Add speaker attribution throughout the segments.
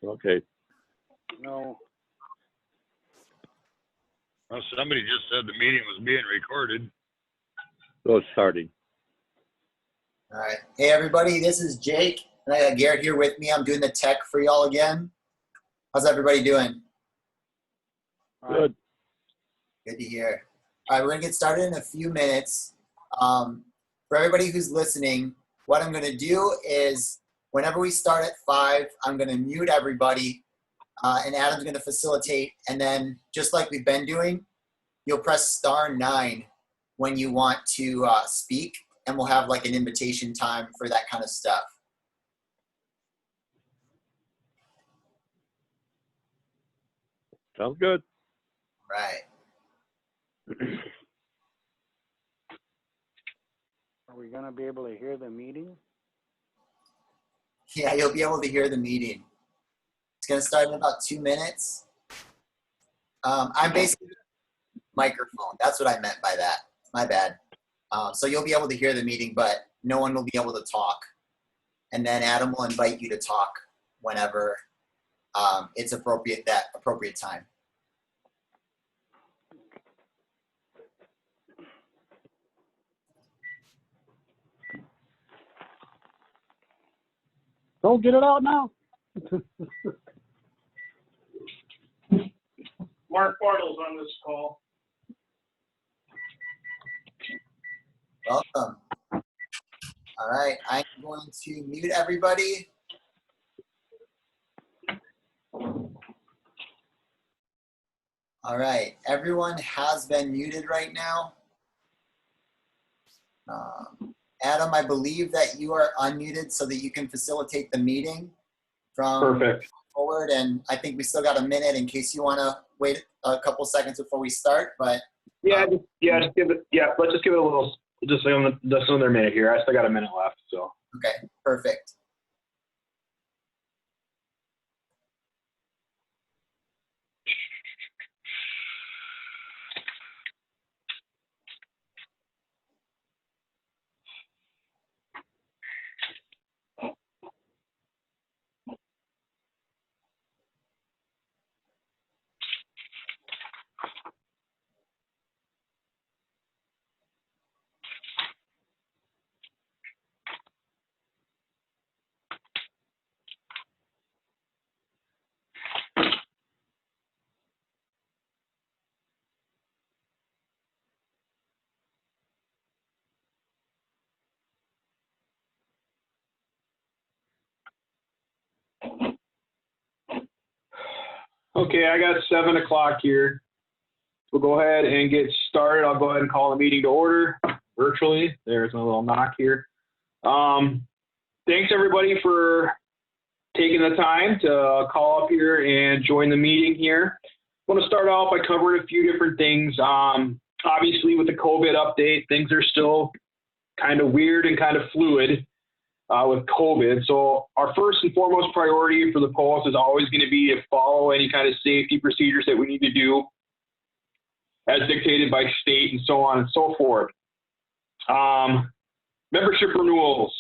Speaker 1: Okay.
Speaker 2: No.
Speaker 3: Well, somebody just said the meeting was being recorded.
Speaker 1: So it's starting.
Speaker 4: All right. Hey, everybody, this is Jake, and I got Garrett here with me. I'm doing the tech for y'all again. How's everybody doing?
Speaker 1: Good.
Speaker 4: Good to hear. All right, we're going to get started in a few minutes. For everybody who's listening, what I'm going to do is whenever we start at 5, I'm going to mute everybody, and Adam's going to facilitate. And then just like we've been doing, you'll press *9 when you want to speak, and we'll have like an invitation time for that kind of stuff.
Speaker 1: Sounds good.
Speaker 4: Right.
Speaker 2: Are we going to be able to hear the meeting?
Speaker 4: Yeah, you'll be able to hear the meeting. It's going to start in about 2 minutes. I'm basically microphone. That's what I meant by that. My bad. So you'll be able to hear the meeting, but no one will be able to talk. And then Adam will invite you to talk whenever it's appropriate, that appropriate time.
Speaker 2: Don't get it out now.
Speaker 5: Mark Bartle's on this call.
Speaker 4: Welcome. All right, I'm going to mute everybody. All right, everyone has been muted right now. Adam, I believe that you are unmuted so that you can facilitate the meeting from
Speaker 5: Perfect.
Speaker 4: forward. And I think we still got a minute in case you want to wait a couple seconds before we start. But
Speaker 5: Let's just give it a little, just another minute here. I still got a minute left, so.
Speaker 4: okay, perfect.
Speaker 5: Okay, I got 7 o'clock here. We'll go ahead and get started. I'll go ahead and call the meeting to order virtually. There's my little knock here. Thanks everybody for taking the time to call up here and join the meeting here. I want to start off by covering a few different things. Obviously with the COVID update, things are still kind of weird and kind of fluid with COVID. So our first and foremost priority for the post is always going to be to follow any kind of safety procedures that we need to do as dictated by state and so on and so forth. Membership renewals.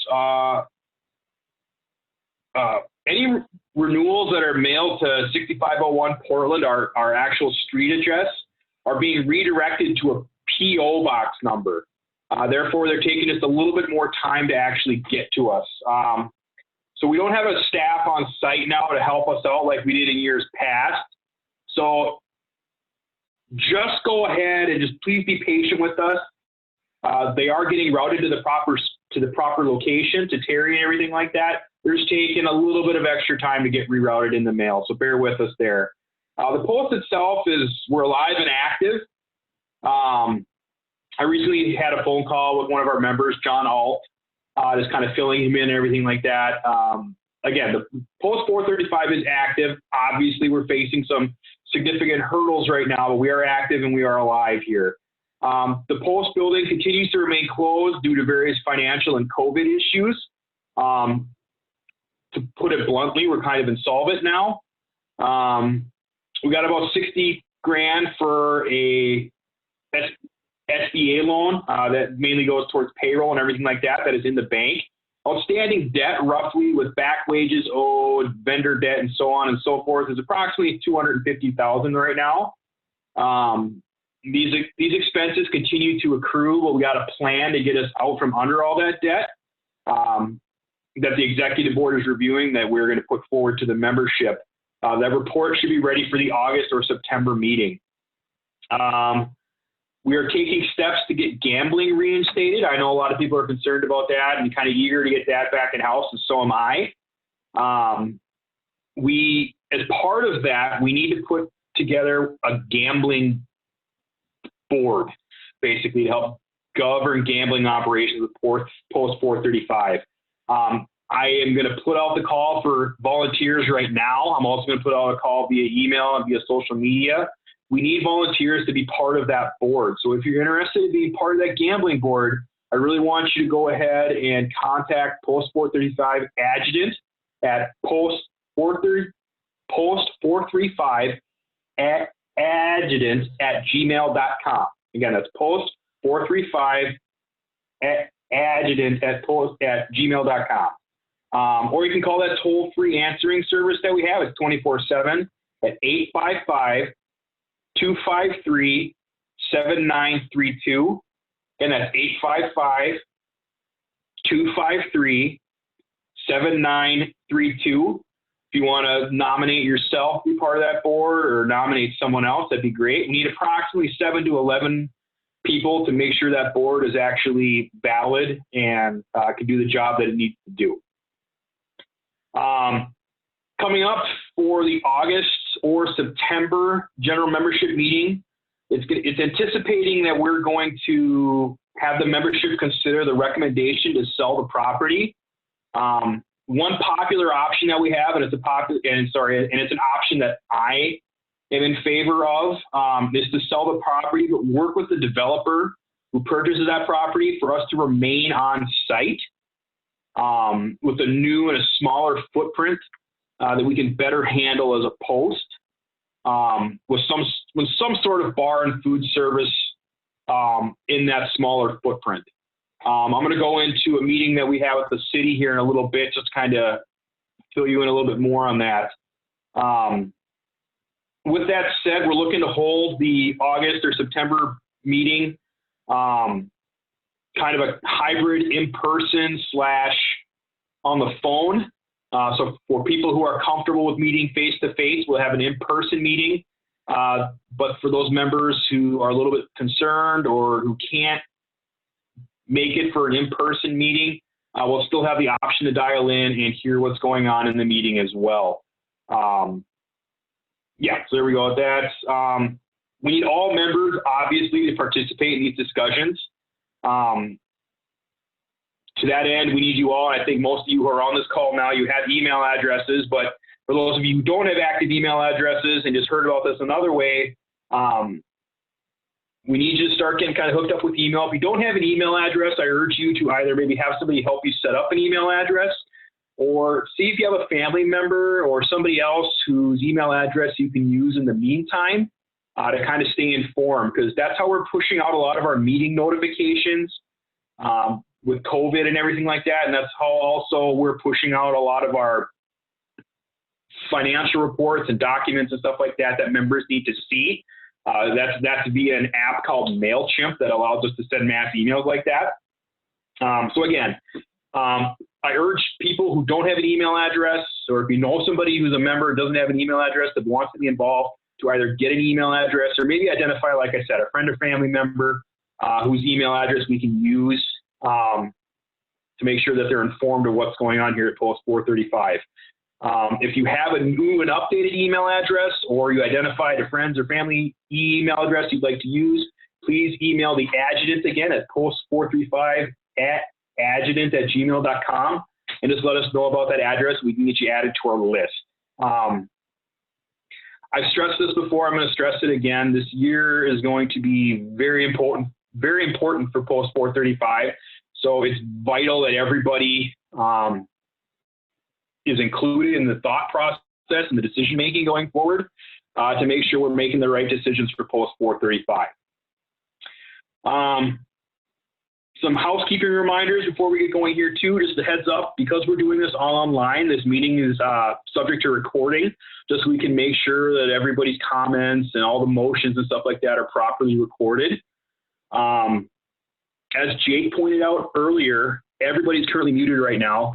Speaker 5: Any renewals that are mailed to 6501 Portland, our actual street address, are being redirected to a PO box number. Therefore, they're taking us a little bit more time to actually get to us. So we don't have a staff on site now to help us out like we did in years past. So just go ahead and just please be patient with us. They are getting routed to the proper location, to Terry and everything like that. They're just taking a little bit of extra time to get rerouted in the mail, so bear with us there. The post itself we're alive and active. I recently had a phone call with one of our members, John Alt, just kind of filling him in and everything like that. Again, the post 435 is active. Obviously, we're facing some significant hurdles right now, but we are active and we are alive here. The post building continues to remain closed due to various financial and COVID issues. To put it bluntly, we're kind of insolvent now. We got about $60,000 for a SBA loan that mainly goes towards payroll and everything like that. That is in the bank. outstanding debt roughly with back wages owed, vendor debt, and so on and so forth is approximately $250,000 right now. These expenses continue to accrue, but we got a plan to get us out from under all that debt that the executive board is reviewing that we're going to put forward to the membership. That report should be ready for the August or September meeting. We are taking steps to get gambling reinstated. I know a lot of people are concerned about that and kind of eager to get that back in house, and so am I. As part of that, we need to put together a gambling board, basically, to help govern gambling operations with post 435. I am going to put out the call for volunteers right now. I'm also going to put out a call via email and via social media. We need volunteers to be part of that board. So if you're interested in being part of that gambling board, I really want you to go ahead and contact Post 435 Adjutant at post 435 adjutant at gmail.com. Again, that's post 435 adjutant at gmail.com. Or you can call that toll-free answering service that we have. It's 24/7 at 855-253-7932. And that's 855-253-7932. If you want to nominate yourself to be part of that board or nominate someone else, that'd be great. We need approximately 7 to 11 people to make sure that board is actually valid and can do the job that it needs to do. Coming up for the August or September general membership meeting, it's anticipating that we're going to have the membership consider the recommendation to sell the property. One popular option that we have, and it's an option that I am in favor of, is to sell the property, but work with the developer who purchases that property for us to remain on site with a new and a smaller footprint that we can better handle as a post with some sort of bar and food service in that smaller footprint. I'm going to go into a meeting that we have with the city here in a little bit, just kind of fill you in a little bit more on that. With that said, we're looking to hold the August or September meeting, kind of a hybrid in-person / on the phone. So for people who are comfortable with meeting face-to-face, we'll have an in-person meeting. But for those members who are a little bit concerned or who can't make it for an in-person meeting, we'll still have the option to dial in and hear what's going on in the meeting as well. Yeah, so there we go with that. We need all members, obviously, to participate in these discussions. To that end, we need you all. I think most of you who are on this call now, you have email addresses, but for those of you who don't have active email addresses and just heard about this another way, we need you to start getting kind of hooked up with email. If you don't have an email address, I urge you to either maybe have somebody help you set up an email address, or see if you have a family member or somebody else whose email address you can use in the meantime to kind of stay informed, because that's how we're pushing out a lot of our meeting notifications with COVID and everything like that. And that's how also we're pushing out a lot of our financial reports and documents and stuff like that that members need to see. That's via an app called MailChimp that allows us to send mass emails like that. So again, I urge people who don't have an email address, or if you know somebody who's a member doesn't have an email address that wants to be involved, to either get an email address or maybe identify, like I said, a friend or family member whose email address we can use to make sure that they're informed of what's going on here at Post 435. If you have a new and updated email address, or you identified a friend's or family email address you'd like to use, please email the adjutant again at post435@adjutant@gmail.com and just let us know about that address. We can get you added to our list. I've stressed this before. I'm going to stress it again. This year is going to be very important for Post 435. So it's vital that everybody is included in the thought process and the decision making going forward to make sure we're making the right decisions for Post 435. Some housekeeping reminders before we get going here too, just a heads up, because we're doing this all online, this meeting is subject to recording, just so we can make sure that everybody's comments and all the motions and stuff like that are properly recorded. As Jake pointed out earlier, everybody's currently muted right now.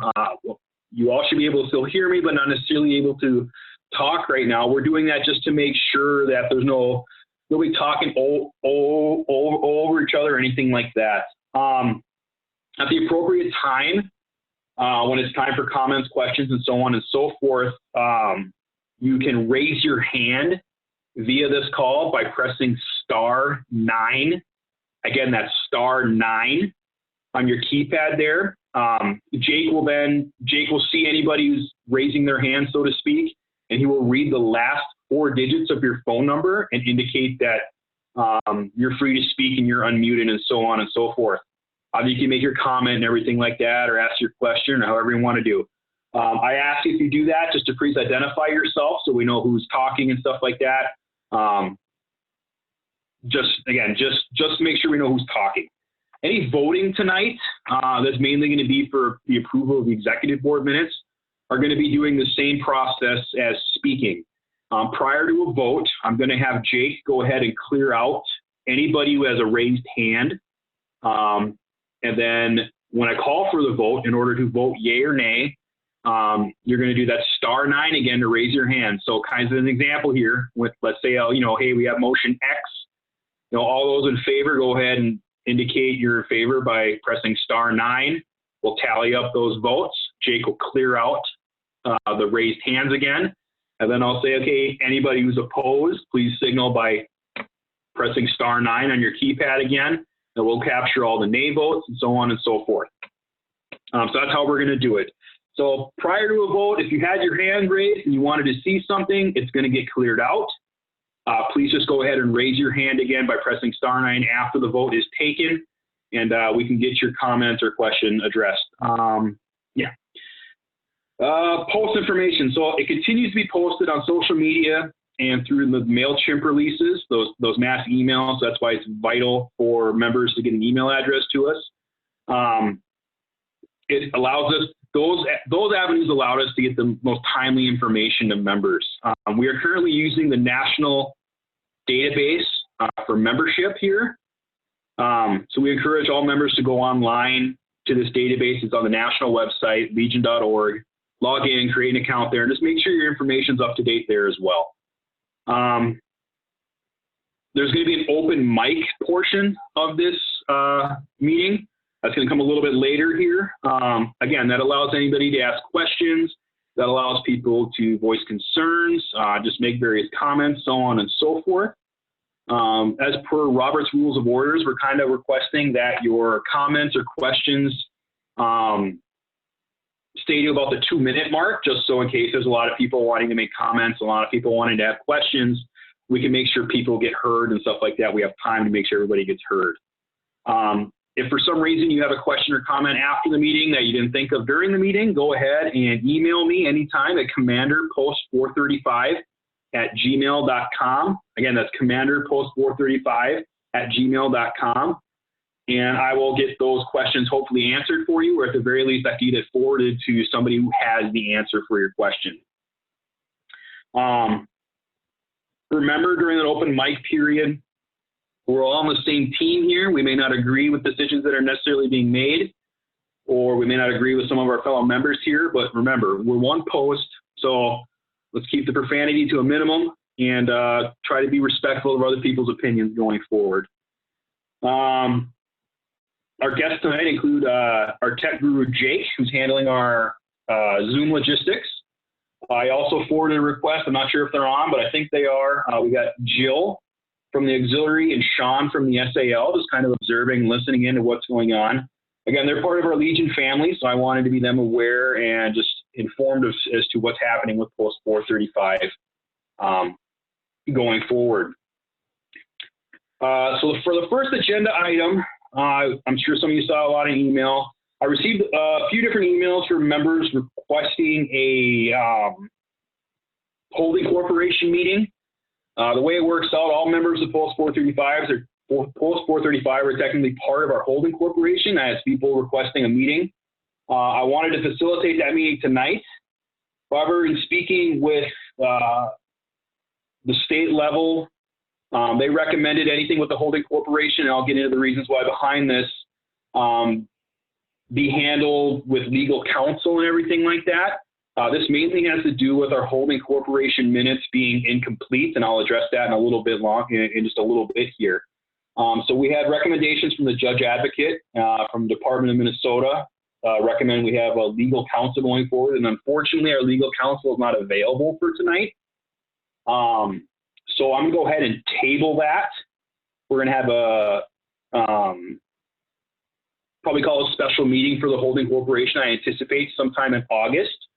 Speaker 5: You all should be able to still hear me, but not necessarily able to talk right now. We're doing that just to make sure that there's nobody talking over each other or anything like that. At the appropriate time, when it's time for comments, questions, and so on and so forth, you can raise your hand via this call by pressing *9. Again, that's *9 on your keypad there. Jake will see anybody who's raising their hand, so to speak, and he will read the last 4 digits of your phone number and indicate that you're free to speak and you're unmuted and so on and so forth. You can make your comment and everything like that, or ask your question, or however you want to do. I ask if you do that just to please identify yourself so we know who's talking and stuff like that. Just to make sure we know who's talking. Any voting tonight, that's mainly going to be for the approval of the executive board minutes, are going to be doing the same process as speaking. Prior to a vote, I'm going to have Jake go ahead and clear out anybody who has a raised hand. And then when I call for the vote, in order to vote yay or nay, you're going to do that *9 again to raise your hand. So kind of an example here with, let's say, hey, we have motion X. All those in favor, go ahead and indicate your in favor by pressing *9. We'll tally up those votes. Jake will clear out the raised hands again. And then I'll say, okay, anybody who's opposed, please signal by pressing *9 on your keypad again. And we'll capture all the nay votes and so on and so forth. So that's how we're going to do it. So prior to a vote, if you had your hand raised and you wanted to see something, it's going to get cleared out. Please just go ahead and raise your hand again by pressing *9 after the vote is taken, and we can get your comment or question addressed. Post information. So it continues to be posted on social media and through the MailChimp releases, those mass emails. That's why it's vital for members to get an email address to us. It allows us, those avenues allowed us to get the most timely information to members. We are currently using the national database for membership here. So we encourage all members to go online to this database. It's on the national website, legion.org. Log in, create an account there, and just make sure your information's up to date there as well. There's going to be an open mic portion of this meeting. That's going to come a little bit later here. Again, that allows anybody to ask questions. That allows people to voice concerns, just make various comments, so on and so forth. As per Robert's Rules of Orders, we're kind of requesting that your comments or questions stay to about the 2-minute mark, just so in case there's a lot of people wanting to make comments, a lot of people wanting to have questions, we can make sure people get heard and stuff like that. We have time to make sure everybody gets heard. If for some reason you have a question or comment after the meeting that you didn't think of during the meeting, go ahead and email me anytime at commanderpost435@gmail.com. Again, that's commanderpost435@gmail.com. And I will get those questions hopefully answered for you, or at the very least, I can get it forwarded to somebody who has the answer for your question. Remember, during an open mic period, we're all on the same team here. We may not agree with decisions that are necessarily being made, or we may not agree with some of our fellow members here, but remember, we're one post, so let's keep the profanity to a minimum and try to be respectful of other people's opinions going forward. Our guests tonight include our tech guru, Jake, who's handling our Zoom logistics. I also forwarded a request. I'm not sure if they're on, but I think they are. We got Jill from the auxiliary and Sean from the SAL, just kind of observing, listening into what's going on. Again, they're part of our Legion family, so I wanted to be them aware and just informed as to what's happening with Post 435 going forward. So for the first agenda item, I'm sure some of you saw a lot of email. I received a few different emails from members requesting a holding corporation meeting. The way it works out, all members of Post 435s Post 435 are technically part of our holding corporation. I have people requesting a meeting. I wanted to facilitate that meeting tonight. However, in speaking with the state level, they recommended anything with the holding corporation, and I'll get into the reasons why behind this, be handled with legal counsel and everything like that. This mainly has to do with our holding corporation minutes being incomplete, and I'll address that in a little bit in just a little bit here. So we had recommendations from the judge advocate from the Department of Minnesota, recommend we have a legal counsel going forward, and unfortunately our legal counsel is not available for tonight. So I'm gonna go ahead and table that. We're gonna have a probably call a special meeting for the holding corporation. I anticipate sometime in August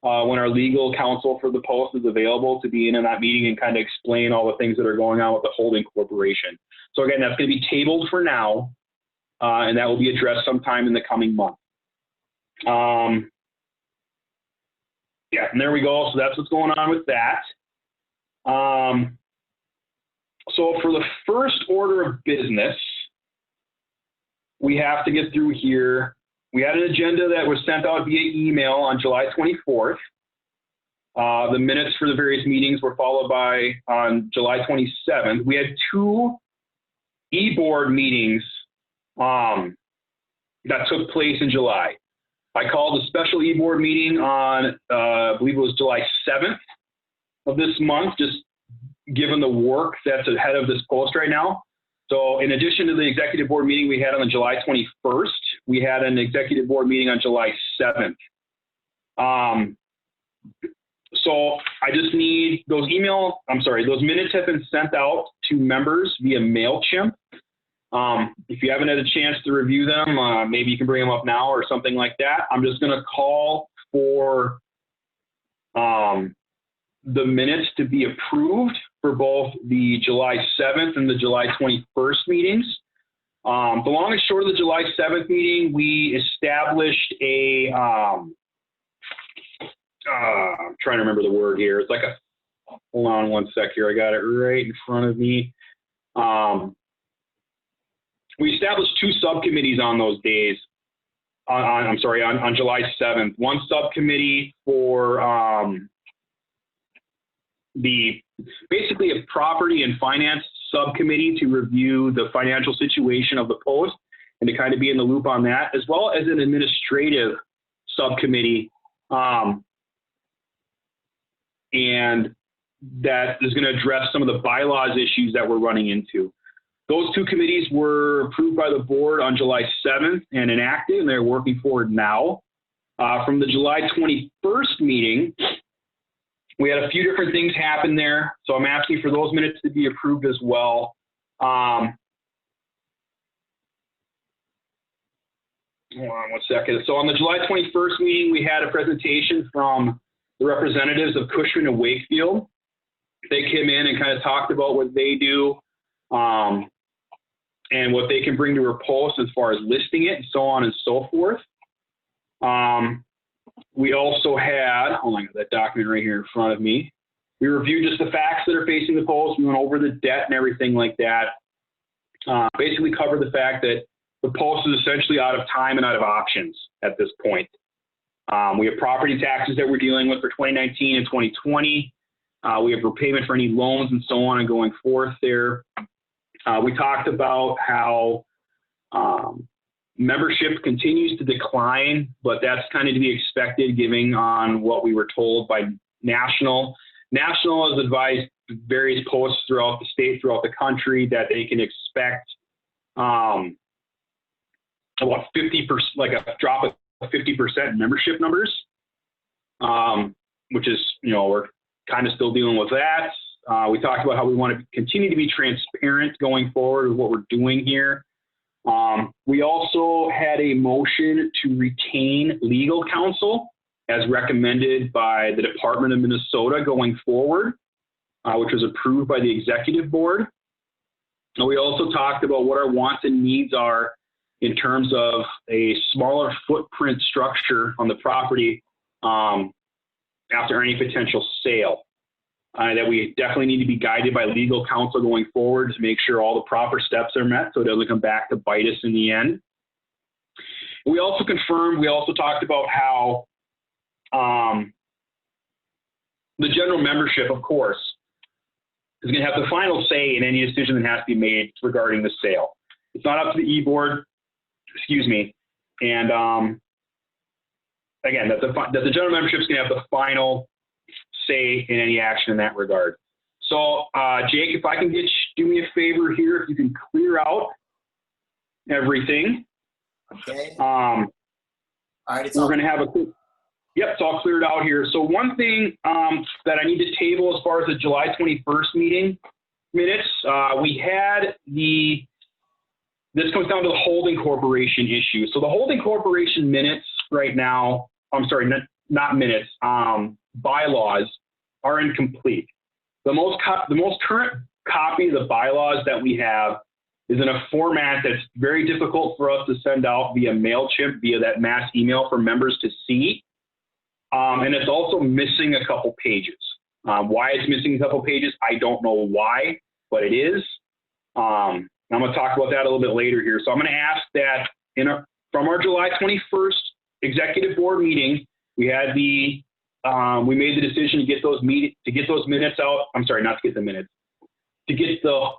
Speaker 5: when our legal counsel for the post is available to be in that meeting and kind of explain all the things that are going on with the holding corporation. So again, that's going to be tabled for now, and that will be addressed sometime in the coming month. Yeah, and there we go. So that's what's going on with that. So for the first order of business, we have to get through here. We had an agenda that was sent out via email on July 24th. The minutes for the various meetings were followed by on July 27th. We had 2 e-board meetings that took place in July. I called a special e-board meeting on, I believe it was July 7th of this month, just given the work that's ahead of this post right now. So in addition to the executive board meeting we had on July 21st, we had an executive board meeting on July 7th. So I just need those those minutes have been sent out to members via MailChimp. If you haven't had a chance to review them, maybe you can bring them up now or something like that. I'm just going to call for the minutes to be approved for both the July 7th and the July 21st meetings. The long and short of the July 7th meeting, we established a, I'm trying to remember the word here. It's like a, hold on one sec here. I got it right in front of me. We established 2 subcommittees on those days. On July 7th. One subcommittee for basically a property and finance subcommittee to review the financial situation of the post and to kind of be in the loop on that, as well as an administrative subcommittee. And that is going to address some of the bylaws issues that we're running into. Those 2 committees were approved by the board on July 7th and enacted, and they're working forward now. From the July 21st meeting, we had a few different things happen there, so I'm asking for those minutes to be approved as well. Hold on one second. So on the July 21st meeting, we had a presentation from the representatives of Cushman and Wakefield. They came in and kind of talked about what they do and what they can bring to a post as far as listing it and so on and so forth. We also had, hold on, I got that document right here in front of me. We reviewed just the facts that are facing the post. We went over the debt and everything like that. Basically covered the fact that the post is essentially out of time and out of options at this point. We have property taxes that we're dealing with for 2019 and 2020. We have repayment for any loans and so on and going forth there. We talked about how membership continues to decline, but that's kind of to be expected given on what we were told by National. National has advised various posts throughout the state, throughout the country, that they can expect about 50%, like a drop of 50% in membership numbers, which is, we're kind of still dealing with that. We talked about how we want to continue to be transparent going forward with what we're doing here. We also had a motion to retain legal counsel as recommended by the Department of Minnesota going forward, which was approved by the executive board. And we also talked about what our wants and needs are in terms of a smaller footprint structure on the property after any potential sale. that we definitely need to be guided by legal counsel going forward to make sure all the proper steps are met so it doesn't come back to bite us in the end. We also talked about how the general membership, of course, is going to have the final say in any decision that has to be made regarding the sale. It's not up to the e-board, excuse me, and again, that the general membership is going to have the final say in any action in that regard. So, Jake, if I can do me a favor here, if you can clear out everything.
Speaker 4: Okay. All right.
Speaker 5: We're going to have yep, so I'll clear it out here. So one thing that I need to table as far as the July 21st meeting minutes, we had this comes down to the holding corporation issue. So the holding corporation minutes right now, I'm sorry, not minutes, bylaws are incomplete. The most current copy of the bylaws that we have is in a format that's very difficult for us to send out via MailChimp, via that mass email for members to see. And it's also missing a couple pages. Why it's missing a couple pages, I don't know why, but it is. I'm going to talk about that a little bit later here. So I'm going to ask that from our July 21st executive board meeting, we had we made the decision to get those minutes out. I'm sorry, not to get the minutes, to get the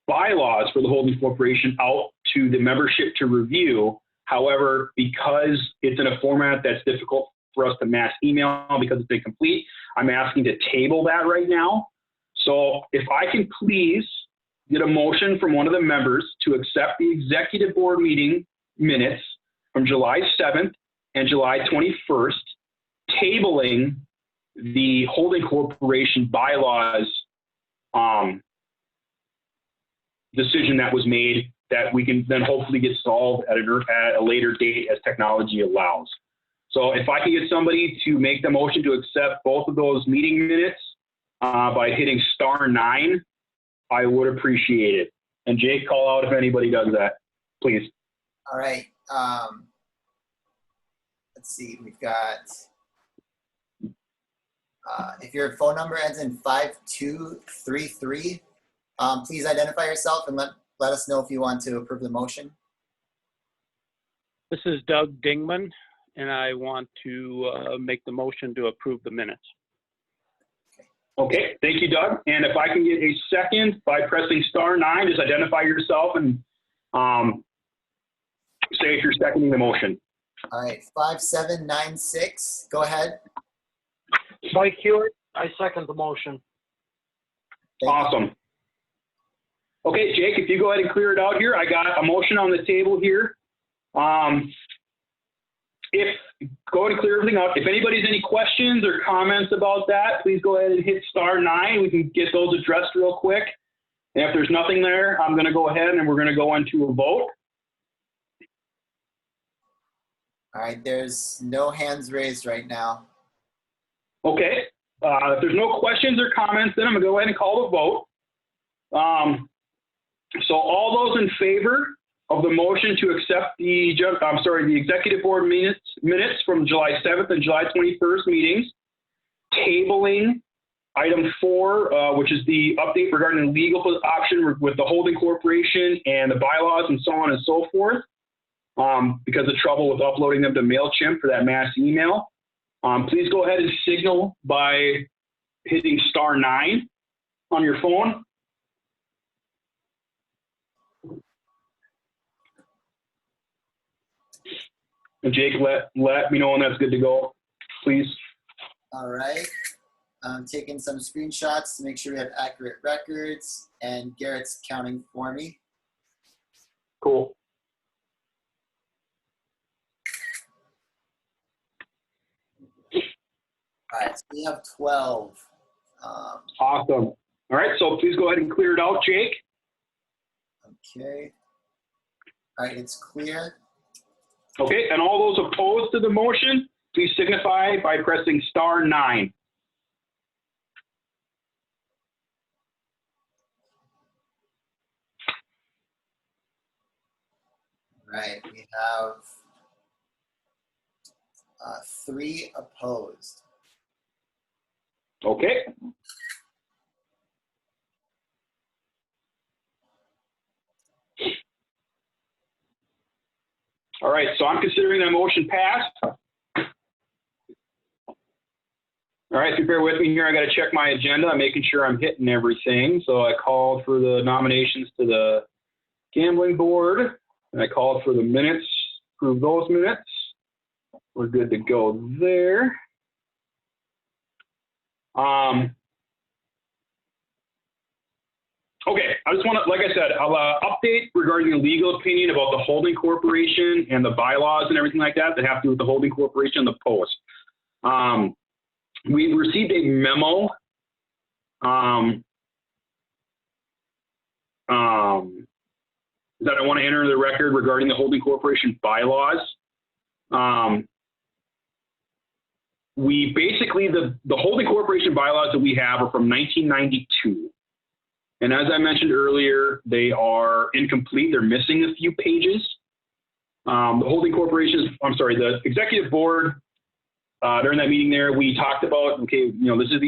Speaker 5: bylaws for the holding corporation out to the membership to review. However, because it's in a format that's difficult for us to mass email because it's incomplete, I'm asking to table that right now. So if I can please get a motion from one of the members to accept the executive board meeting minutes from July 7th and July 21st, tabling the holding corporation bylaws decision that was made, that we can then hopefully get solved at a later date as technology allows. So if I can get somebody to make the motion to accept both of those meeting minutes by hitting *9, I would appreciate it. And Jake, call out if anybody does that, please.
Speaker 4: All right. Let's see. We've got, if your phone number ends in 5233, please identify yourself and let us know if you want to approve the motion.
Speaker 2: This is Doug Dingman, and I want to make the motion to approve the minutes.
Speaker 5: Okay, thank you, Doug. And if I can get a second by pressing *9, just identify yourself and say if you're seconding the motion.
Speaker 4: All right, 5796, go ahead.
Speaker 6: Mike Hewitt, I second the motion.
Speaker 4: Thank you.
Speaker 5: Awesome. Okay, Jake, if you go ahead and clear it out here, I got a motion on the table here. Go ahead and clear everything out. If anybody has any questions or comments about that, please go ahead and hit *9. We can get those addressed real quick. And if there's nothing there, I'm going to go ahead and we're going to go into a vote.
Speaker 4: All right, there's no hands raised right now.
Speaker 5: Okay. If there's no questions or comments, then I'm going to go ahead and call the vote. So all those in favor of the motion to accept the executive board minutes from July 7th and July 21st meetings, tabling item 4, which is the update regarding the legal option with the holding corporation and the bylaws and so on and so forth, because of trouble with uploading them to MailChimp for that mass email. Please go ahead and signal by hitting *9 on your phone. And Jake, let me know when that's good to go, please.
Speaker 4: All right. I'm taking some screenshots to make sure we have accurate records, and Garrett's counting for me.
Speaker 5: Cool.
Speaker 4: All right, so we have 12.
Speaker 5: Awesome. All right, so please go ahead and clear it out, Jake.
Speaker 4: Okay. All right, it's clear.
Speaker 5: Okay, and all those opposed to the motion, please signify by pressing *9.
Speaker 4: Right, we have 3 opposed.
Speaker 5: Okay. All right, so I'm considering that motion passed. All right, if you bear with me here, I got to check my agenda. I'm making sure I'm hitting everything. So I called for the nominations to the gambling board, and I called for the minutes, approve those minutes. We're good to go there. Okay, I just want to, like I said, I'll update regarding the legal opinion about the holding corporation and the bylaws and everything like that have to do with the holding corporation and the post. We received a memo that I want to enter the record regarding the holding corporation bylaws. We basically, the holding corporation bylaws that we have are from 1992. And as I mentioned earlier, they are incomplete. They're missing a few pages. The holding corporation, the executive board, during that meeting there, we talked about, okay, this is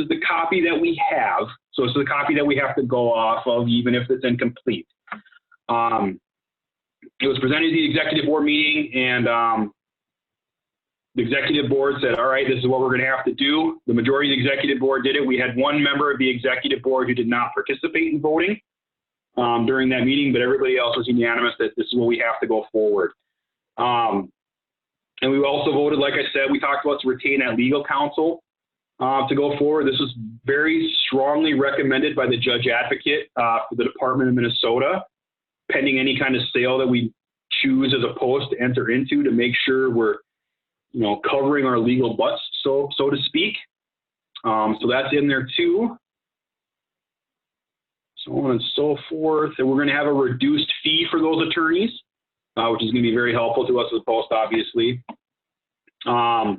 Speaker 5: the copy that we have. So this is the copy that we have to go off of, even if it's incomplete. It was presented at the executive board meeting, and the executive board said, all right, this is what we're going to have to do. The majority of the executive board did it. We had one member of the executive board who did not participate in voting during that meeting, but everybody else was unanimous that this is what we have to go forward. And we also voted, like I said, we talked about to retain that legal counsel to go forward. This was very strongly recommended by the judge advocate for the Department of Minnesota, pending any kind of sale that we choose as a post to enter into, to make sure we're covering our legal butts, so to speak. So that's in there too. So on and so forth. And we're going to have a reduced fee for those attorneys, which is going to be very helpful to us as a post, obviously. So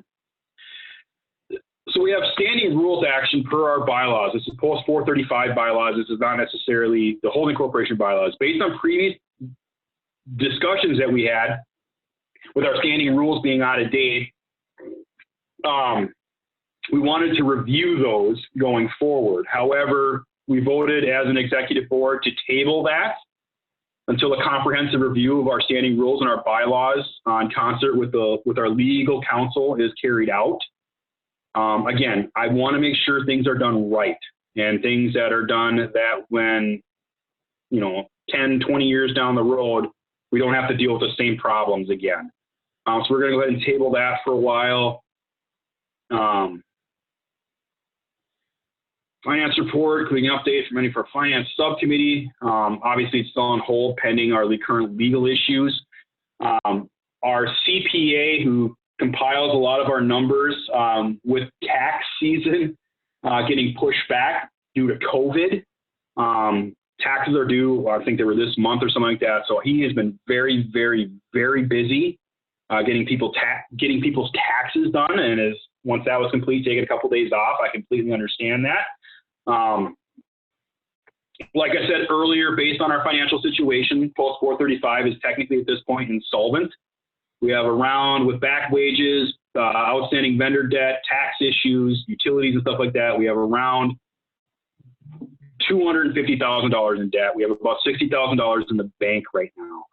Speaker 5: we have standing rules action per our bylaws. This is post 435 bylaws. This is not necessarily the holding corporation bylaws. Based on previous discussions that we had, with our standing rules being out of date, we wanted to review those going forward. However, we voted as an executive board to table that until a comprehensive review of our standing rules and our bylaws on concert with our legal counsel is carried out. Again, I want to make sure things are done right, and things that are done that when, 10, 20 years down the road, we don't have to deal with the same problems again. So we're going to go ahead and table that for a while. Finance report, including an update from any of our finance subcommittee. Obviously, it's still on hold pending our current legal issues. Our CPA, who compiles a lot of our numbers, with tax season getting pushed back due to COVID. Taxes are due, I think they were this month or something like that. So he has been very, very, very busy getting people's taxes done. And once that was complete, taking a couple of days off, I completely understand that. Like I said earlier, based on our financial situation, Post 435 is technically at this point insolvent. We have around, with back wages, outstanding vendor debt, tax issues, utilities and stuff like that, we have around $250,000 in debt. We have about $60,000 in the bank right now.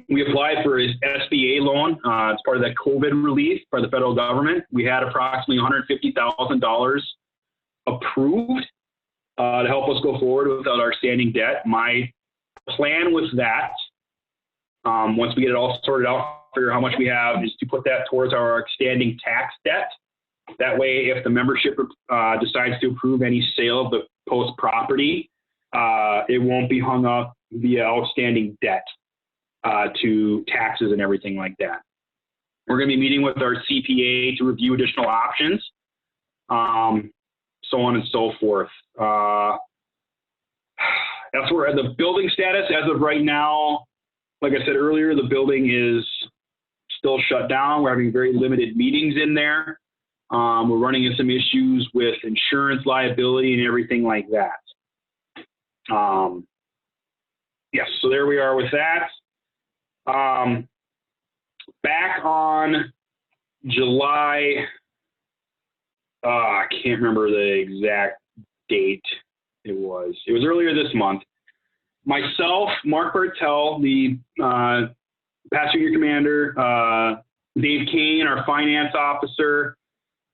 Speaker 5: We applied for his SBA loan. It's part of that COVID relief by the federal government. We had approximately $150,000 approved to help us go forward without our standing debt. My plan was that once we get it all sorted out, figure out how much we have, is to put that towards our outstanding tax debt. That way, if the membership decides to approve any sale of the post property, it won't be hung up via outstanding debt to taxes and everything like that. We're going to be meeting with our CPA to review additional options, so on and so forth. That's where the building status as of right now, like I said earlier, the building is still shut down. We're having very limited meetings in there. We're running into some issues with insurance liability and everything like that. Yes, so there we are with that. Back on July I can't remember the exact date it was. It was earlier this month. Myself, Mark Bartel, the Passenger Unit Commander, Dave Kane, our Finance Officer,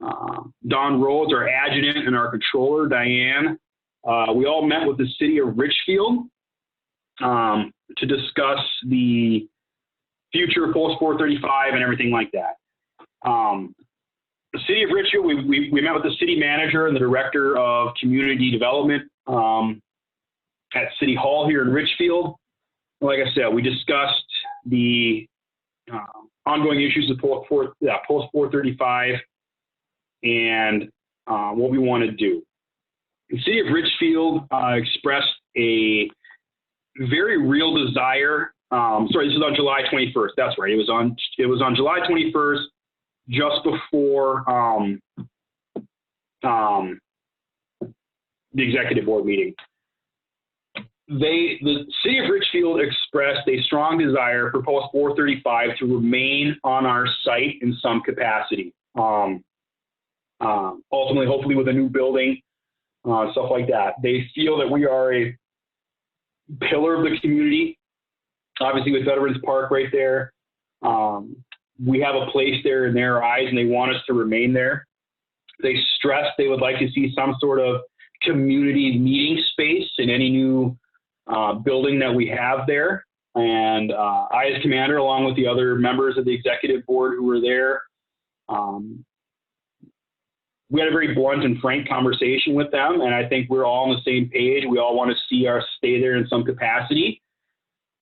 Speaker 5: Don Rhodes, our Adjutant, and our Controller, Diane. We all met with the City of Richfield to discuss the future of Post 435 and everything like that. The City of Richfield, we met with the City Manager and the Director of Community Development at City Hall here in Richfield. Like I said, we discussed the ongoing issues of Post 435 and what we want to do. The City of Richfield expressed a very real desire. Sorry, this is on July 21st. That's right. It was on July 21st, just before the executive board meeting. The City of Richfield expressed a strong desire for Post 435 to remain on our site in some capacity. Ultimately, hopefully with a new building, stuff like that. They feel that we are a pillar of the community, obviously with Veterans Park right there. We have a place there in their eyes, and they want us to remain there. They stressed they would like to see some sort of community meeting space in any new building that we have there. And I, as commander, along with the other members of the executive board who were there, we had a very blunt and frank conversation with them, and I think we're all on the same page. We all want to see us stay there in some capacity.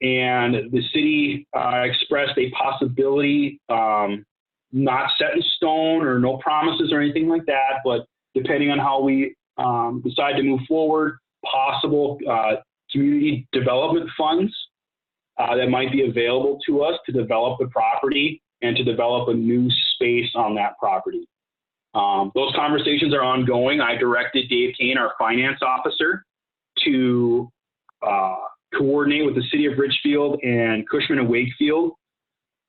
Speaker 5: And the city expressed a possibility, not set in stone or no promises or anything like that, but depending on how we decide to move forward, possible community development funds that might be available to us to develop the property and to develop a new space on that property. Those conversations are ongoing. I directed Dave Kane, our finance officer, to coordinate with the City of Richfield and Cushman and Wakefield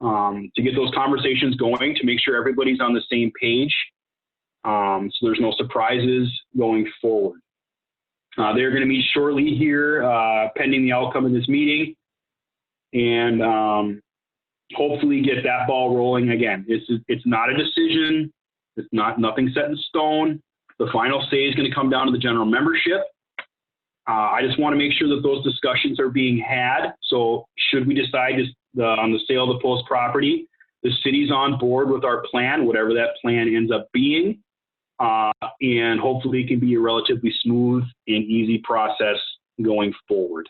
Speaker 5: to get those conversations going, to make sure everybody's on the same page, so there's no surprises going forward. They're going to meet shortly here, pending the outcome of this meeting, and hopefully get that ball rolling again. It's not a decision. It's nothing set in stone. The final say is going to come down to the general membership. I just want to make sure that those discussions are being had. So should we decide on the sale of the Post property, the city's on board with our plan, whatever that plan ends up being. And hopefully it can be a relatively smooth and easy process going forward.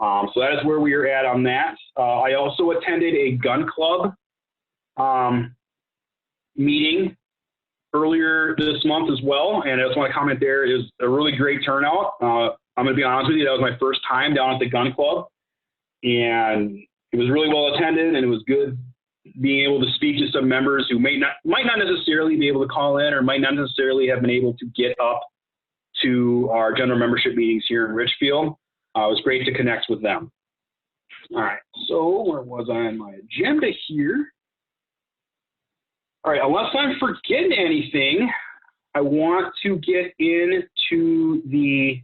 Speaker 5: So that is where we are at on that. I also attended a gun club meeting earlier this month as well, and I just want to comment there is a really great turnout. I'm going to be honest with you, that was my first time down at the gun club, and it was really well attended, and it was good being able to speak to some members who might not necessarily be able to call in or might not necessarily have been able to get up to our general membership meetings here in Richfield. It was great to connect with them. All right, so where was I on my agenda here? All right, unless I'm forgetting anything, I want to get into the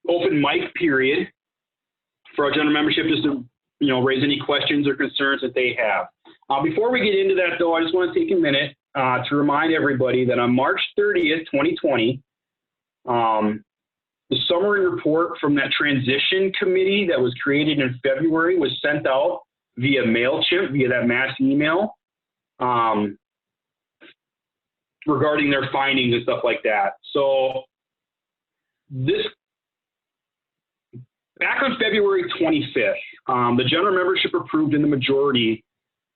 Speaker 5: open mic period for our general membership, just to raise any questions or concerns that they have. Before we get into that, though, I just want to take a minute to remind everybody that on March 30th, 2020, the summary report from that transition committee that was created in February was sent out via MailChimp, via that mass email, regarding their findings and stuff like that. So back on February 25th, the general membership approved in the majority.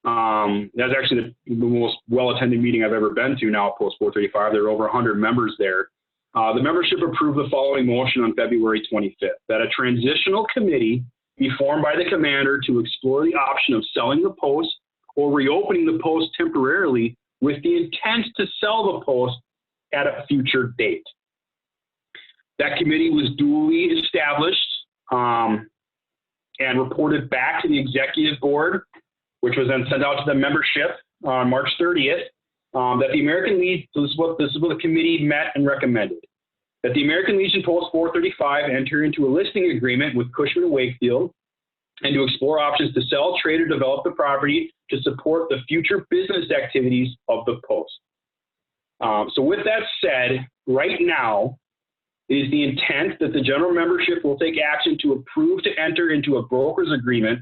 Speaker 5: That's actually the most well-attended meeting I've ever been to now at Post 435. There were over 100 members there. The membership approved the following motion on February 25th, that a transitional committee be formed by the commander to explore the option of selling the post or reopening the post temporarily with the intent to sell the post at a future date. That committee was duly established and reported back to the executive board which was then sent out to the membership on March 30th, that the American Legion, so this is what the committee met and recommended, that the American Legion Post 435 enter into a listing agreement with Cushman & Wakefield and to explore options to sell, trade, or develop the property to support the future business activities of the Post. So with that said, right now, it is the intent that the general membership will take action to approve to enter into a broker's agreement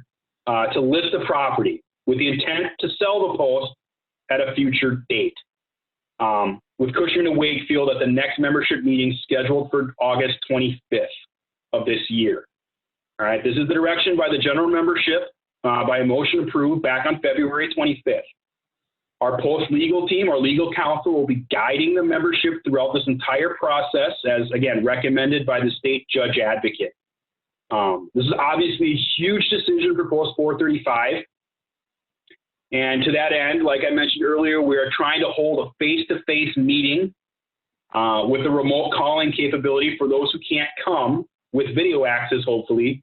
Speaker 5: to list the property with the intent to sell the Post at a future date. With Cushman & Wakefield at the next membership meeting scheduled for August 25th of this year. All right, this is the direction by the general membership by a motion approved back on February 25th. Our Post legal team, our legal counsel, will be guiding the membership throughout this entire process as, again, recommended by the state judge advocate. This is obviously a huge decision for Post 435. And to that end, like I mentioned earlier, we are trying to hold a face-to-face meeting with a remote calling capability for those who can't come with video access, hopefully,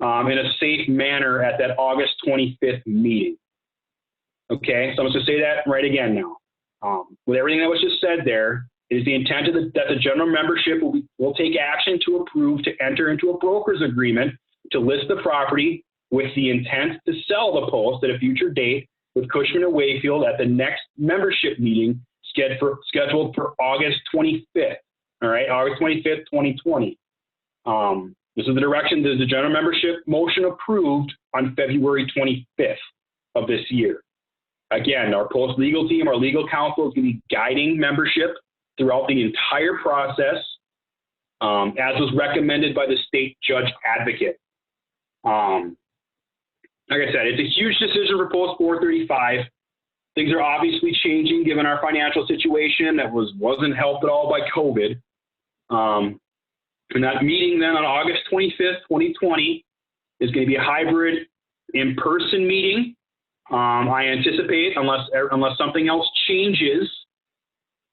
Speaker 5: in a safe manner at that August 25th meeting. Okay, so I'm just going to say that right again now. With everything that was just said there, it is the intent of that the general membership will take action to approve to enter into a broker's agreement to list the property with the intent to sell the Post at a future date with Cushman & Wakefield at the next membership meeting scheduled for August 25th. All right, August 25th, 2020. This is the direction that the general membership motion approved on February 25th of this year. Again, our Post legal team, our legal counsel is going to be guiding membership throughout the entire process, as was recommended by the state judge advocate. Like I said, it's a huge decision for Post 435. Things are obviously changing given our financial situation that wasn't helped at all by COVID. And that meeting then on August 25th, 2020 is going to be a hybrid in-person meeting. I anticipate, unless something else changes,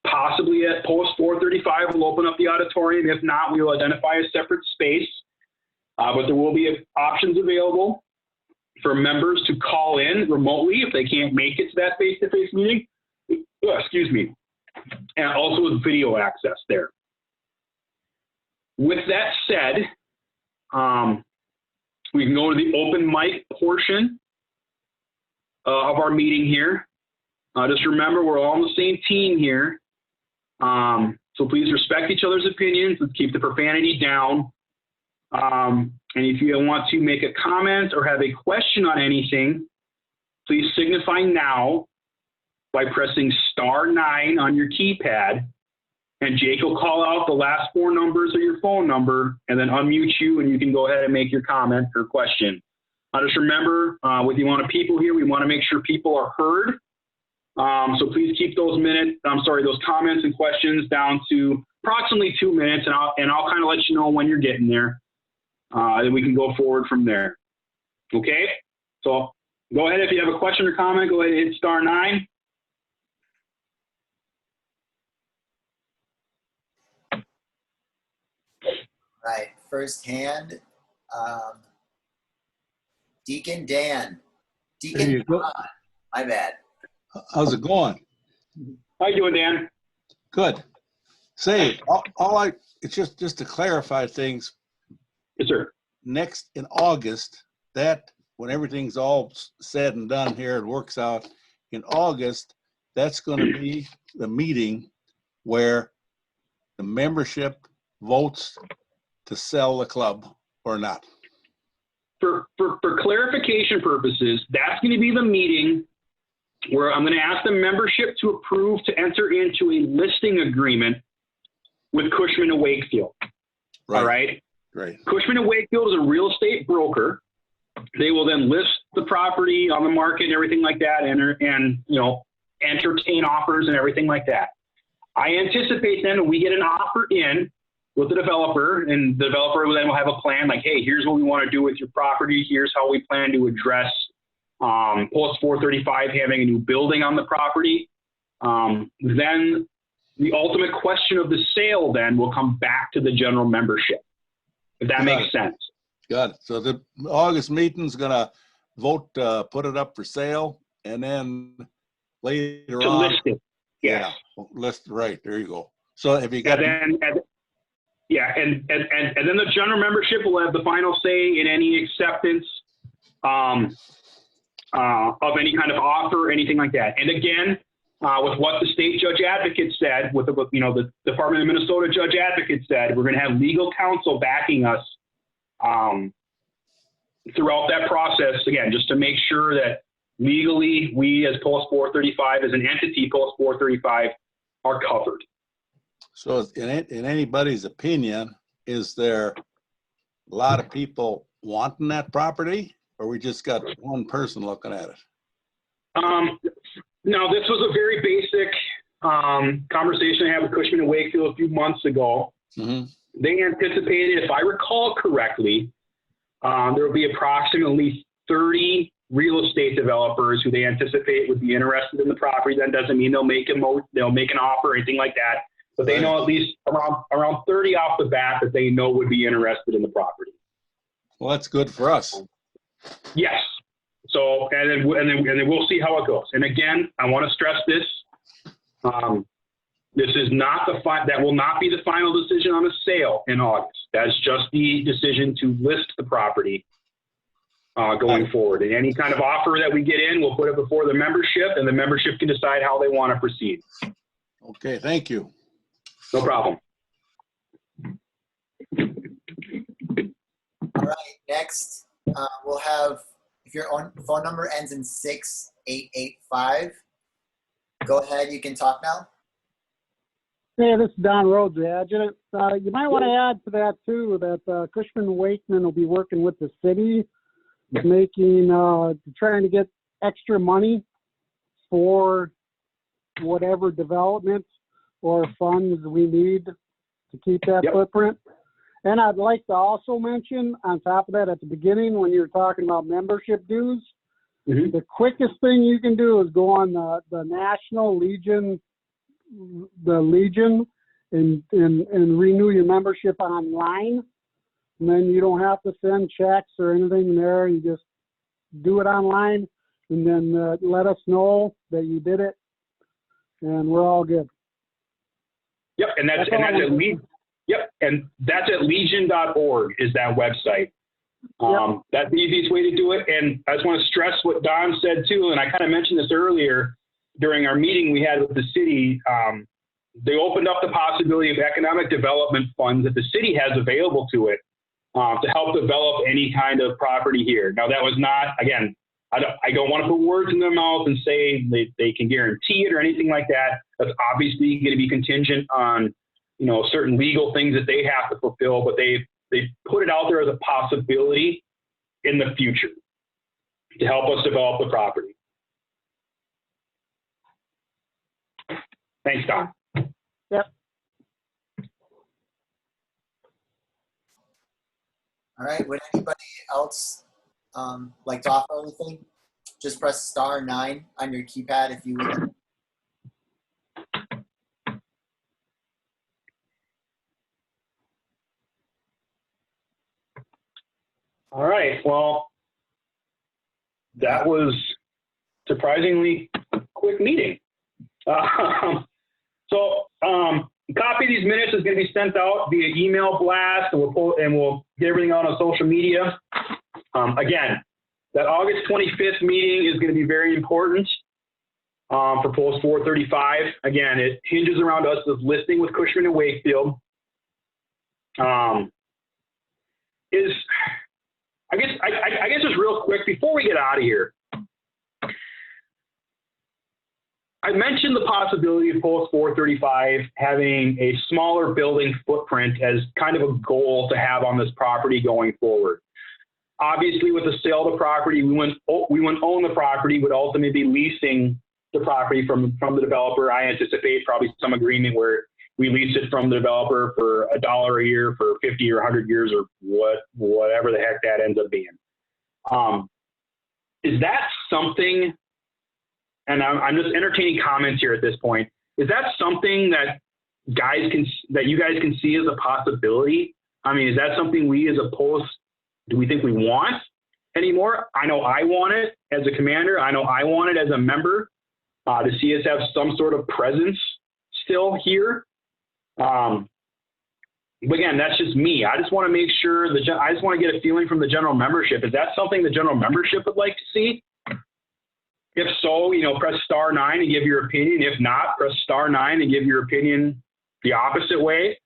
Speaker 5: possibly at Post 435 we'll open up the auditorium. If not, we will identify a separate space. But there will be options available for members to call in remotely if they can't make it to that face-to-face meeting. Excuse me. And also with video access there. With that said, we can go to the open mic portion of our meeting here. Just remember, we're all on the same team here. So please respect each other's opinions. Let's keep the profanity down. And if you want to make a comment or have a question on anything, please signify now by pressing *9 on your keypad. And Jake will call out the last 4 numbers of your phone number and then unmute you, and you can go ahead and make your comment or question. Just remember, with the amount of people here, we want to make sure people are heard. So please keep those comments and questions down to approximately 2 minutes, and I'll kind of let you know when you're getting there. And we can go forward from there. Okay? So go ahead. If you have a question or comment, go ahead and hit *9.
Speaker 4: Right, first hand, Deacon Dan.
Speaker 7: There
Speaker 4: Deacon
Speaker 7: you go.
Speaker 4: Don. My bad.
Speaker 7: How's it going?
Speaker 5: How you doing, Dan?
Speaker 7: Good. Say, it's just to clarify things,
Speaker 5: Yes, sir.
Speaker 7: next in August, that when everything's all said and done here, it works out in August, that's going to be the meeting where the membership votes to sell the club or not.
Speaker 5: For clarification purposes, that's going to be the meeting where I'm going to ask the membership to approve to enter into a listing agreement with Cushman & Wakefield.
Speaker 7: Right.
Speaker 5: All right?
Speaker 7: Great.
Speaker 5: Cushman & Wakefield is a real estate broker. They will then list the property on the market and everything like that, and entertain offers and everything like that. I anticipate then when we get an offer in with the developer, and the developer then will have a plan like, hey, here's what we want to do with your property. Here's how we plan to address Post 435 having a new building on the property. Then the ultimate question of the sale then will come back to the general membership, if that makes sense.
Speaker 7: Got it. So the August meeting's gonna vote, put it up for sale, and then later
Speaker 5: To
Speaker 7: on.
Speaker 5: list it. Yeah.
Speaker 7: List, right, there you go. So have you got,
Speaker 5: And then the general membership will have the final say in any acceptance of any kind of offer, anything like that. And again, with what the state judge advocate said, with the, you know, the Department of Minnesota judge advocate said, we're going to have legal counsel backing us throughout that process. Again, just to make sure that legally we as Post 435, as an entity, Post 435, are covered.
Speaker 7: so in anybody's opinion, is there a lot of people wanting that property, or we just got one person looking at it?
Speaker 5: Now, this was a very basic conversation I had with Cushman and Wakefield a few months ago.
Speaker 7: Mm-hmm.
Speaker 5: They anticipated, if I recall correctly, there will be approximately 30 real estate developers who they anticipate would be interested in the property. That doesn't mean they'll make an offer or anything like that, but they know at least around 30 off the bat that they know would be interested in the property.
Speaker 7: Well, that's good for us.
Speaker 5: Yes. So, and then we'll see how it goes. And again, I want to stress this. This is not that will not be the final decision on a sale in August. That's just the decision to list the property going forward. And any kind of offer that we get in, we'll put it before the membership, and the membership can decide how they want to proceed.
Speaker 7: Okay, thank you.
Speaker 5: No problem.
Speaker 4: All right, next, we'll have, if your phone number ends in 6885, go ahead, you can talk now.
Speaker 8: Hey, this is Don Rhodes, the adjutant. You might want to add to that too, that Cushman Wakeman will be working with the city, trying to get extra money for whatever development or funds we need to keep that footprint. And I'd like to also mention, on top of that, at the beginning, when you were talking about membership dues, the quickest thing you can do is go on the National Legion, and renew your membership online. And then you don't have to send checks or anything there. You just do it online, and then let us know that you did it, and we're all good.
Speaker 5: Yep, and that's at Legion. Yep, and that's at legion.org is that website. That's the easiest way to do it. And I just want to stress what Don said too, and I kind of mentioned this earlier during our meeting we had with the city. They opened up the possibility of economic development funds that the city has available to it to help develop any kind of property here. Now, that was not, again, I don't want to put words in their mouth and say they can guarantee it or anything like that. That's obviously going to be contingent on, you know, certain legal things that they have to fulfill, but they put it out there as a possibility in the future to help us develop the property. Thanks, Don.
Speaker 8: Yep.
Speaker 4: All right, would anybody else like to offer anything? Just press *9 on your keypad if you would.
Speaker 5: All right, well, that was surprisingly quick meeting. Copy of these minutes is going to be sent out via email blast, and we'll get everything out on social media. Again, that August 25th meeting is going to be very important for Post 435. Again, it hinges around us as listing with Cushman and Wakefield. I guess just real quick before we get out of here, I mentioned the possibility of Post 435 having a smaller building footprint as kind of a goal to have on this property going forward. Obviously, with the sale of the property, we wouldn't own the property, would ultimately be leasing the property from the developer. I anticipate probably some agreement where we lease it from the developer for $1 a year for 50 or 100 years or whatever the heck that ends up being. Is that something, and I'm just entertaining comments here at this point, is that something that you guys can see as a possibility? I mean, is that something we as a Post, do we think we want? anymore. I know I want it as a commander. I know I want it as a member to see us have some sort of presence still here. But again, that's just me. I just want to make sure I just want to get a feeling from the general membership. Is that something the general membership would like to see? If so, press star 9 and give your opinion. If not, press star 9 and give your opinion the opposite way.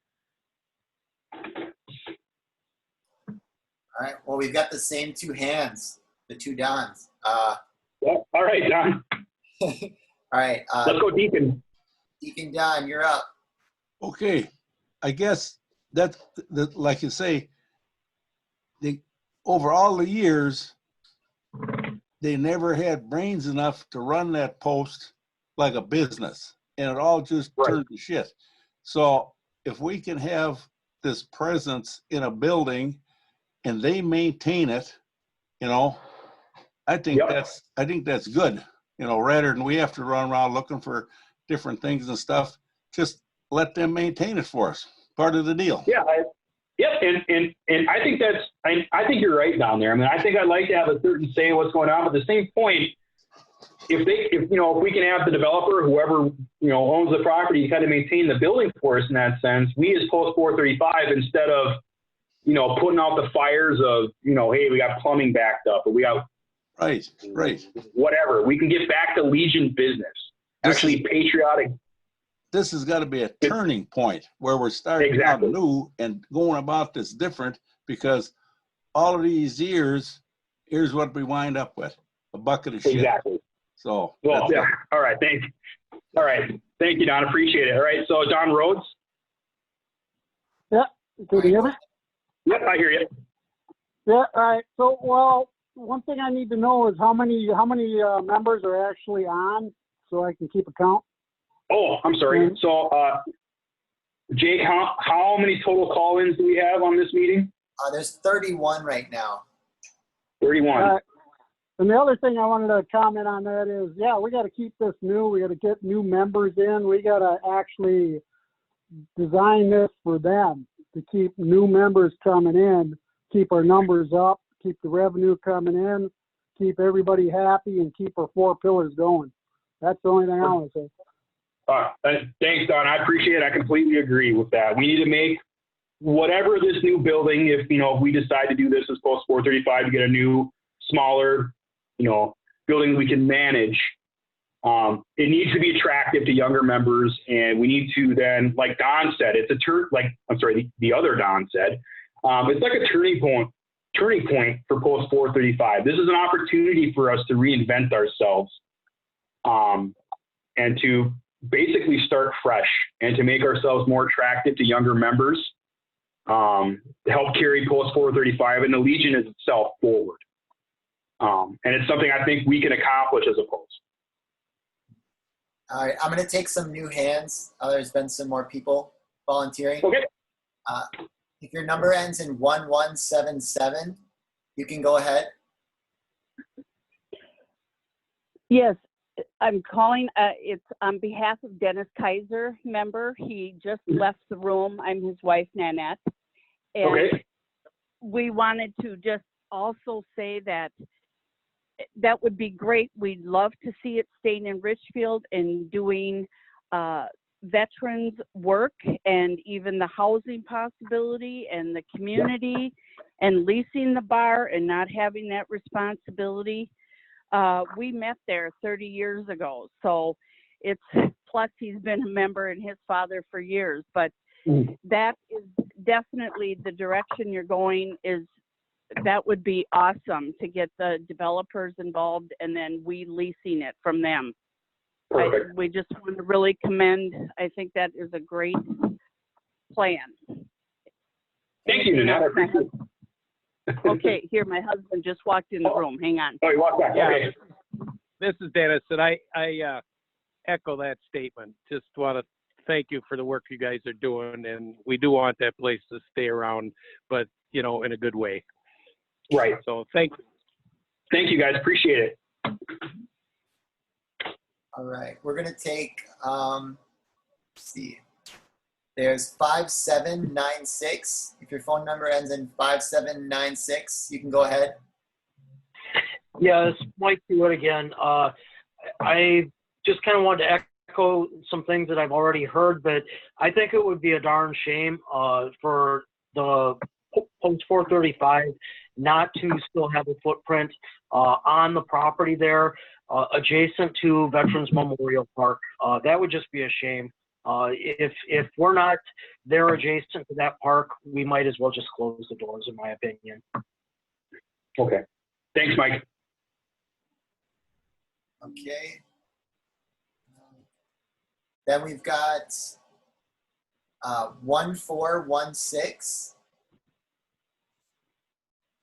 Speaker 4: All right. Well, we've got the same two hands, the two Dons.
Speaker 5: Well, all right, Don.
Speaker 4: All right.
Speaker 5: Let's go Deacon.
Speaker 4: Deacon Don, you're up.
Speaker 7: Okay, I guess that like you say, over all the years, they never had brains enough to run that post like a business, and it all just turned to shit. So if we can have this presence in a building and they maintain it, I think that's good. Rather than we have to run around looking for different things and stuff, just let them maintain it for us. Part of the deal.
Speaker 5: Yeah. And I think I think you're right down there. I mean, I think I'd like to have a certain say in what's going on, but at the same point, if we can have the developer, whoever, owns the property, kind of maintain the building for us in that sense, we as Post 435, instead of, putting out the fires of, hey, we got plumbing backed up, or we got
Speaker 7: right,
Speaker 5: whatever, we can get back to Legion business, actually patriotic.
Speaker 7: This has got to be a turning point where we're starting out new and going about this different, because all of these years, here's what we wind up with: a bucket of shit.
Speaker 5: Exactly.
Speaker 7: So,
Speaker 5: well, yeah. All right. Thanks. All right. Thank you, Don. Appreciate it. All right. So, Don Rhodes.
Speaker 8: Yeah. Can you hear me?
Speaker 5: Yep, I hear you.
Speaker 8: Yeah. All right. So, well, one thing I need to know is how many members are actually on, so I can keep a count.
Speaker 5: Oh, I'm sorry. So, Jake, how many total call-ins do we have on this meeting?
Speaker 4: There's 31 right now.
Speaker 5: 31.
Speaker 8: And the other thing I wanted to comment on that is, we got to keep this new. We got to get new members in. We got to actually design this for them to keep new members coming in, keep our numbers up, keep the revenue coming in, keep everybody happy, and keep our 4 pillars going. That's the only thing I want to say.
Speaker 5: Thanks, Don. I appreciate it. I completely agree with that. We need to make whatever this new building, if we decide to do this as Post 435 to get a new, smaller, building we can manage, it needs to be attractive to younger members, and we need to then, like Don said, the other Don said, it's like a turning point for Post 435. This is an opportunity for us to reinvent ourselves, and to basically start fresh and to make ourselves more attractive to younger members, to help carry Post 435 and the Legion as itself forward. And it's something I think we can accomplish as a post.
Speaker 4: All right, I'm going to take some new hands. There's been some more people volunteering.
Speaker 5: Okay.
Speaker 4: If your number ends in 1177, you can go ahead.
Speaker 9: Yes, I'm calling. It's on behalf of Dennis Kaiser, member. He just left the room. I'm his wife, Nanette. And we wanted to just also say that would be great. We'd love to see it staying in Richfield and doing veterans work, and even the housing possibility and the community, and leasing the bar and not having that responsibility. We met there 30 years ago, so plus he's been a member and his father for years, but that is definitely the direction you're going. That would be awesome to get the developers involved, and then we leasing it from them. We just want to really commend. I think that is a great plan.
Speaker 5: Thank you, Nanette. I appreciate it.
Speaker 9: Okay, here, my husband just walked in the room. Hang on.
Speaker 5: Oh, he walked back.
Speaker 10: Yeah.
Speaker 5: Okay.
Speaker 10: This is Dennis, and I echo that statement. Just want to thank you for the work you guys are doing, and we do want that place to stay around, but in a good way.
Speaker 5: Right.
Speaker 10: So thank you.
Speaker 5: Thank you, guys. Appreciate it.
Speaker 4: All right, we're going to take, let's see. There's 5796. If your phone number ends in 5796, you can go ahead.
Speaker 6: Yeah, it's Mike Hewitt again. I just kind of wanted to echo some things that I've already heard, but I think it would be a darn shame for the post 435 not to still have a footprint on the property there adjacent to Veterans Memorial Park. That would just be a shame. If we're not there adjacent to that park, we might as well just close the doors, in my opinion.
Speaker 5: Okay. Thanks, Mike.
Speaker 4: Okay. Then we've got 1416.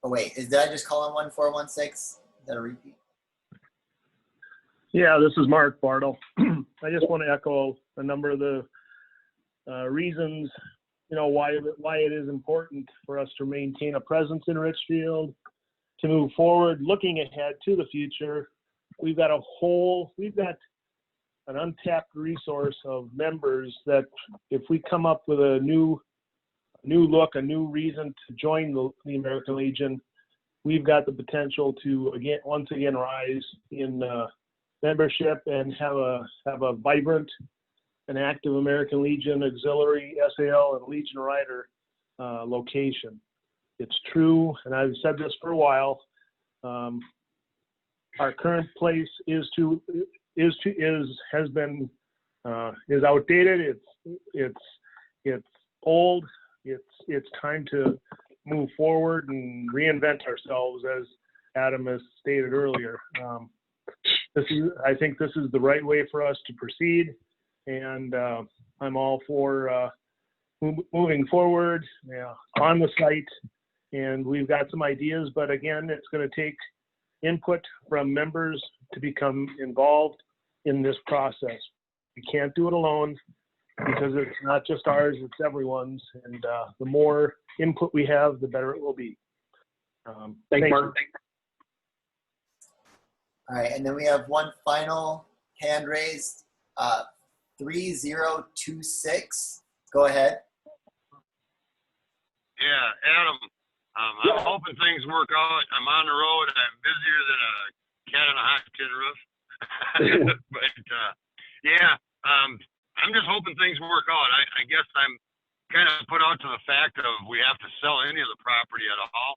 Speaker 4: Oh wait, did I just call on 1416? Is that a repeat?
Speaker 11: Yeah, this is Mark Bartle. I just want to echo a number of the reasons, why it is important for us to maintain a presence in Richfield, to move forward, looking ahead to the future. We've got an untapped resource of members that if we come up with a new look, a new reason to join the American Legion, we've got the potential to once again rise in membership and have a vibrant and active American Legion auxiliary, SAL, and Legion Rider location. It's true, and I've said this for a while. Our current place is outdated. It's old. It's time to move forward and reinvent ourselves, as Adam has stated earlier. I think this is the right way for us to proceed, and I'm all for moving forward on the site. And we've got some ideas, but again, it's going to take input from members to become involved in this process. We can't do it alone because it's not just ours, it's everyone's. And the more input we have, the better it will be.
Speaker 5: Thanks, Mark.
Speaker 4: All right, and then we have one final hand raised, 3026. Go ahead.
Speaker 3: Yeah, Adam, I'm hoping things work out. I'm on the road. I'm busier than a cat on a hot tin roof. But I'm just hoping things work out. I guess I'm kind of put out to the fact of we have to sell any of the property at all.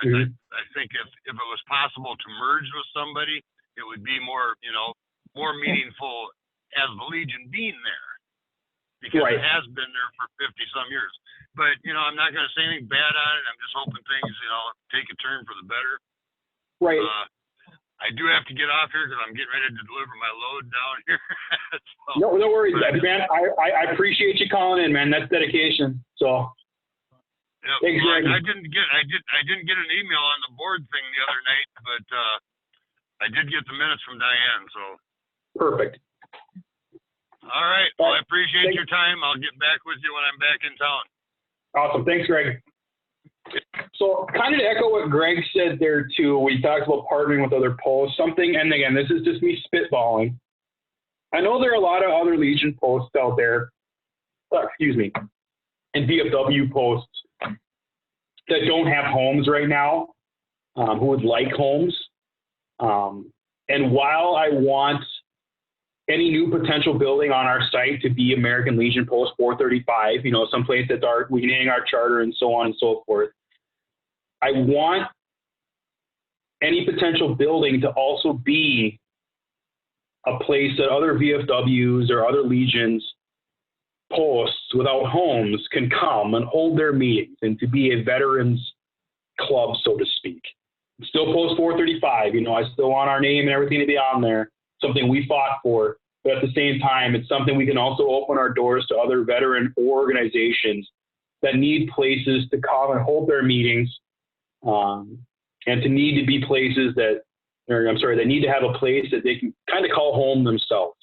Speaker 3: I think if it was possible to merge with somebody, it would be more meaningful as the Legion being there, because it has been there for 50 some years. But I'm not going to say anything bad on it. I'm just hoping things take a turn for the better.
Speaker 5: Right.
Speaker 3: I do have to get off here because I'm getting ready to deliver my load down here.
Speaker 5: No worries, man. I appreciate you calling in, man. That's dedication. So.
Speaker 3: Yeah,
Speaker 5: thanks,
Speaker 3: well, I didn't get an email on the board thing the other night, but I did get the minutes from Diane. So. Perfect. All right. Well, I appreciate your time. I'll get back with you when I'm back in town.
Speaker 5: Awesome. Thanks, Greg. So kind of to echo what Greg said there too, we talked about partnering with other posts, something, and again, this is just me spitballing. I know there are a lot of other Legion posts out there, and VFW posts that don't have homes right now, who would like homes. And while I want any new potential building on our site to be American Legion Post 435, someplace that we can hang our charter and so on and so forth, I want any potential building to also be a place that other VFWs or other Legions posts without homes can come and hold their meetings, and to be a veterans club, so to speak. Still Post 435, I still want our name and everything to be on there, something we fought for, but at the same time, it's something we can also open our doors to other veteran organizations that need places to come and hold their meetings, and to need to be places that need to have a place that they can kind of call home themselves.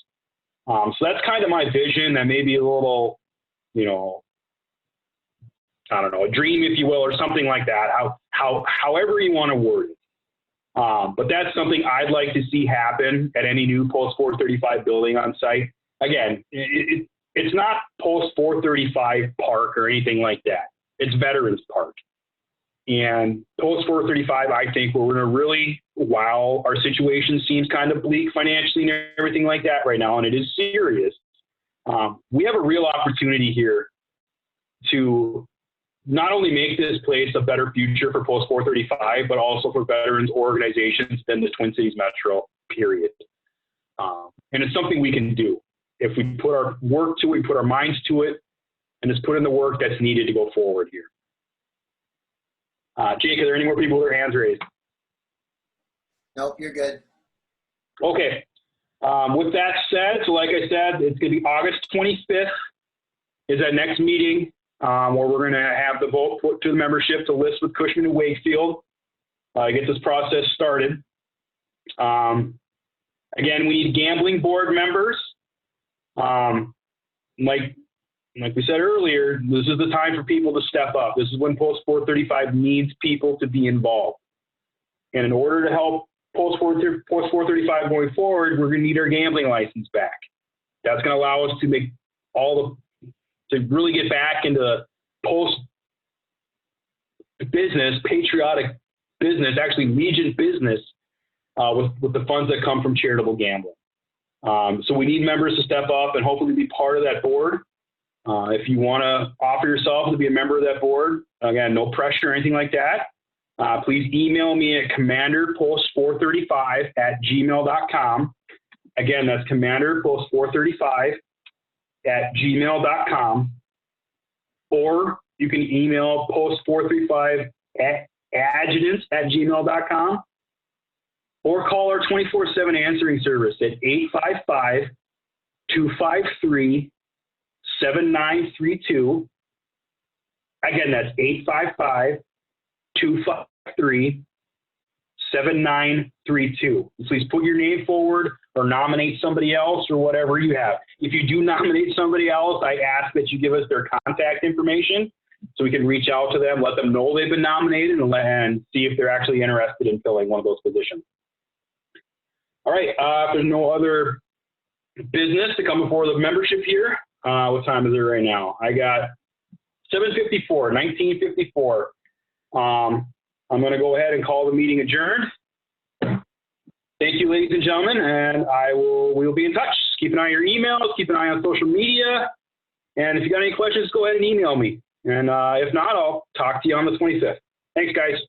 Speaker 5: So that's kind of my vision. That may be a little, a dream, if you will, or something like that, however you want to word it. But that's something I'd like to see happen at any new Post 435 building on site. Again, it's not Post 435 Park or anything like that. It's Veterans Park. And post 435, I think we're in a really, while our situation seems kind of bleak financially and everything like that right now, and it is serious, we have a real opportunity here to not only make this place a better future for post 435, but also for veterans organizations than the Twin Cities Metro, period. And it's something we can do. If we put our work to it, we put our minds to it, and just put in the work that's needed to go forward here. Jake, are there any more people with their hands raised?
Speaker 4: Nope, you're good.
Speaker 5: Okay. With that said, so like I said, it's going to be August 25th is that next meeting where we're going to have the vote put to the membership to list with Cushman and Wakefield, get this process started. Again, we need gambling board members. Like we said earlier, this is the time for people to step up. This is when Post 435 needs people to be involved. And in order to help Post 435 going forward, we're going to need our gambling license back. That's going to allow us to make to really get back into post business, patriotic business, actually Legion business with the funds that come from charitable gambling. So we need members to step up and hopefully be part of that board. If you want to offer yourself to be a member of that board, again, no pressure or anything like that. Please email me at commanderpost435@gmail.com. Again, that's commanderpost435@gmail.com. Or you can email post435adjutants@gmail.com. Or call our 24/7 answering service at 855-253-7932. Again, that's 855-253-7932. Please put your name forward or nominate somebody else or whatever you have. If you do nominate somebody else, I ask that you give us their contact information so we can reach out to them, let them know they've been nominated, and see if they're actually interested in filling one of those positions. All right, if there's no other business to come before the membership here, what time is it right now? I got 1954. I'm going to go ahead and call the meeting adjourned. Thank you, ladies and gentlemen, and we'll be in touch. Keep an eye on your emails, keep an eye on social media, and if you got any questions, go ahead and email me. And if not, I'll talk to you on the 25th. Thanks, guys.